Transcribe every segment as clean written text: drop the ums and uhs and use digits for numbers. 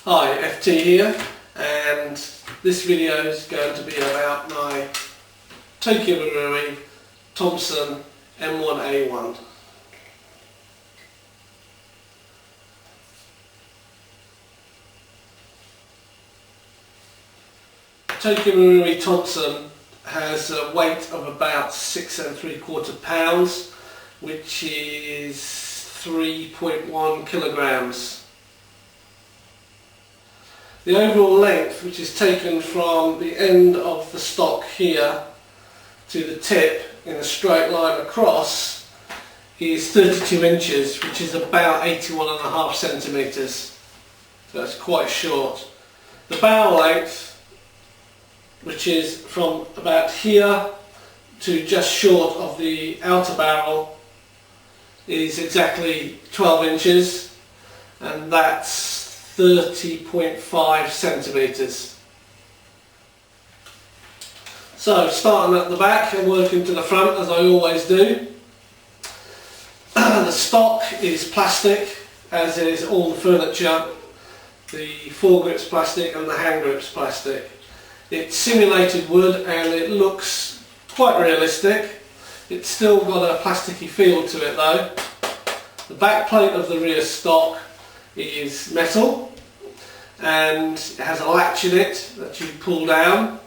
Hi, FT here, and this video is going to be about my Marui Thompson M1A1. Marui Thompson has a weight of about 6 3/4 pounds, which is 3.1 kilograms. The overall length, which is taken from the end of the stock here to the tip in a straight line across, is 32 inches, which is about 81.5 centimetres. So it's quite short. The barrel length, which is from about here to just short of the outer barrel, is exactly 12 inches, and that's 30.5 centimetres. So starting at the back and working to the front as I always do. The stock is plastic, as is all the furniture. The foregrips plastic and the hand grips plastic. It's simulated wood and it looks quite realistic. It's still got a plasticky feel to it though. The back plate of the rear stock is metal, and it has a latch in it that you pull down,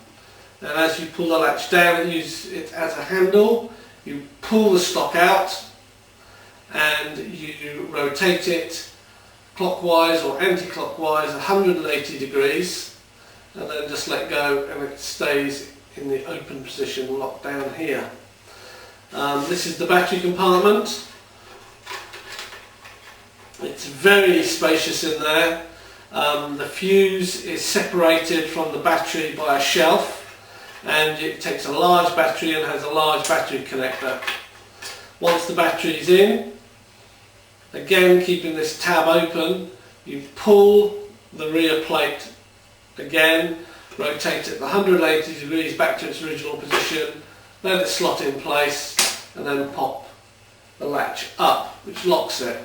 and as you pull the latch down and use it as a handle, you pull the stock out and you rotate it clockwise or anti-clockwise 180 degrees, and then just let go and it stays in the open position locked down here. This is the battery compartment. It's very spacious in there. The fuse is separated from the battery by a shelf, and it takes a large battery and has a large battery connector. Once the battery is in, again keeping this tab open, you pull the rear plate again, rotate it 180 degrees back to its original position, let it slot in place, and then pop the latch up, which locks it.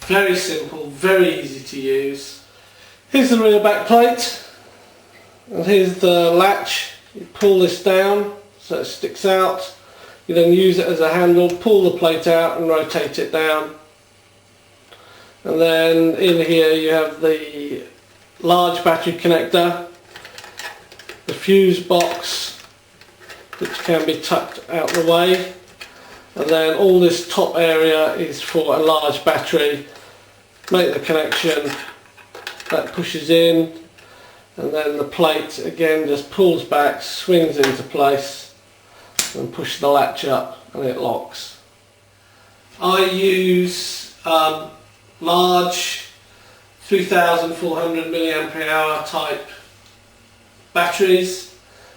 Very simple, very easy to use. Here's the rear back plate, and here's the latch. You pull this down so it sticks out. You then use it as a handle, pull the plate out and rotate it down. And then in here you have the large battery connector, the fuse box, which can be tucked out the way, and then all this top area is for a large battery. Make the connection, that pushes in, and then the plate again just pulls back, swings into place, and push the latch up and it locks. I use large 3400 mAh type batteries,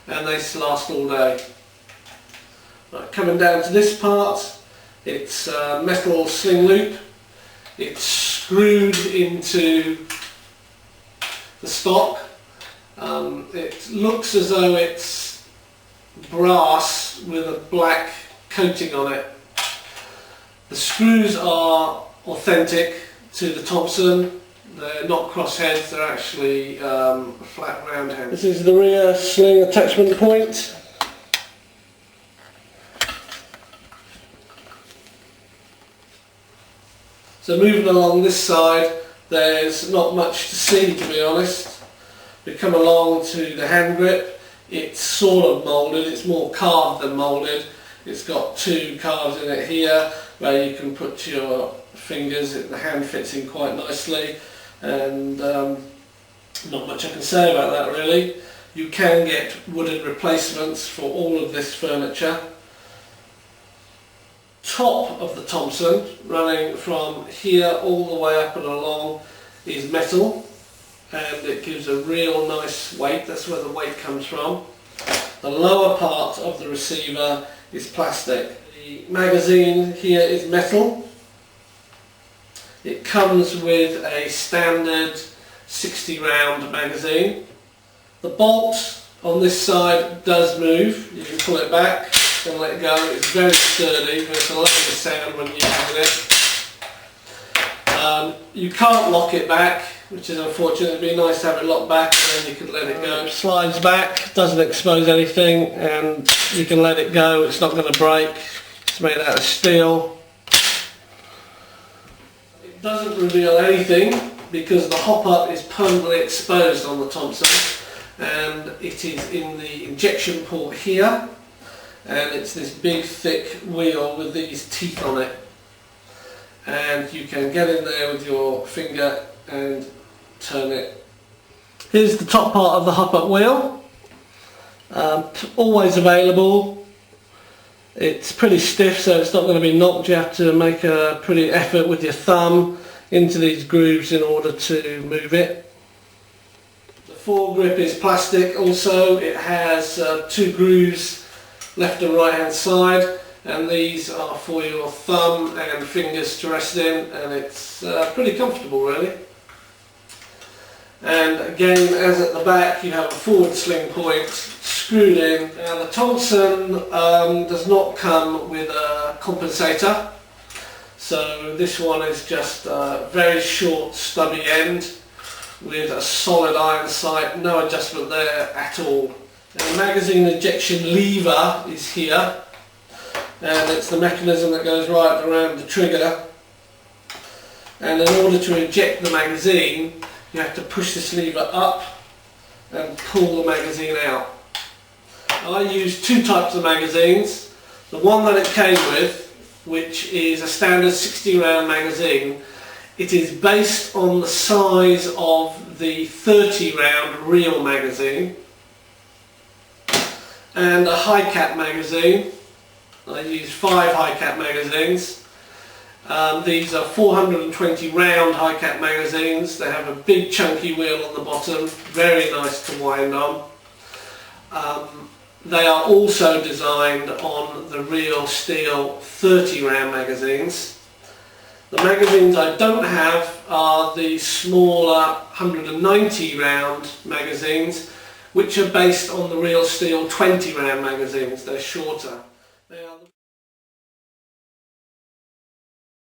and they last all day. Right, coming down to this part, it's a metal sling loop. It's screwed into the stock. It looks as though it's brass with a black coating on it. The screws are authentic to the Thompson. They're not crossheads, they're actually flat round heads. This is the rear sling attachment point. So moving along this side, there's not much to see, to be honest. We come along to the hand grip. It's sort of moulded, it's more carved than moulded. It's got two carves in it here where you can put your fingers. The hand fits in quite nicely, and not much I can say about that really. You can get wooden replacements for all of this furniture. Top of the Thompson, running from here all the way up and along, is metal, and it gives a real nice weight. That's where the weight comes from. The lower part of the receiver is plastic. The magazine here is metal. It comes with a standard 60 round magazine. The bolt on this side does move. You can pull it back and let it go. It's very sturdy, but it's a lovely sound when you're using it. You can't lock it back. which is unfortunate. It'd be nice to have it locked back and then you could let it go. Slides back, doesn't expose anything, and you can let it go. It's not going to break. It's made out of steel. It doesn't reveal anything because the hop-up is permanently exposed on the Thompson, and it is in the injection port here, and it's this big thick wheel with these teeth on it, and you can get in there with your finger and turn it. Here's the top part of the hop-up wheel, always available. It's pretty stiff, so it's not going to be knocked. You have to make a pretty effort with your thumb into these grooves in order to move it. The foregrip is plastic also. It has 2 grooves left and right hand side, and these are for your thumb and fingers to rest in, and it's pretty comfortable really. And again, as at the back, you have a forward sling point screwed in. Now the Thompson does not come with a compensator, so this one is just a very short stubby end with a solid iron sight, no adjustment there at all. Now the magazine ejection lever is here, and it's the mechanism that goes right around the trigger, and in order to eject the magazine you have to push this lever up and pull the magazine out. I use 2 types of magazines. The one that it came with, which is a standard 60 round magazine, it is based on the size of the 30 round real magazine, and a high cap magazine. I use 5 high cap magazines. These are 420 round high cap magazines. They have a big chunky wheel on the bottom, very nice to wind on. They are also designed on the real steel 30 round magazines. The magazines I don't have are the smaller 190 round magazines, which are based on the real steel 20 round magazines. They're shorter.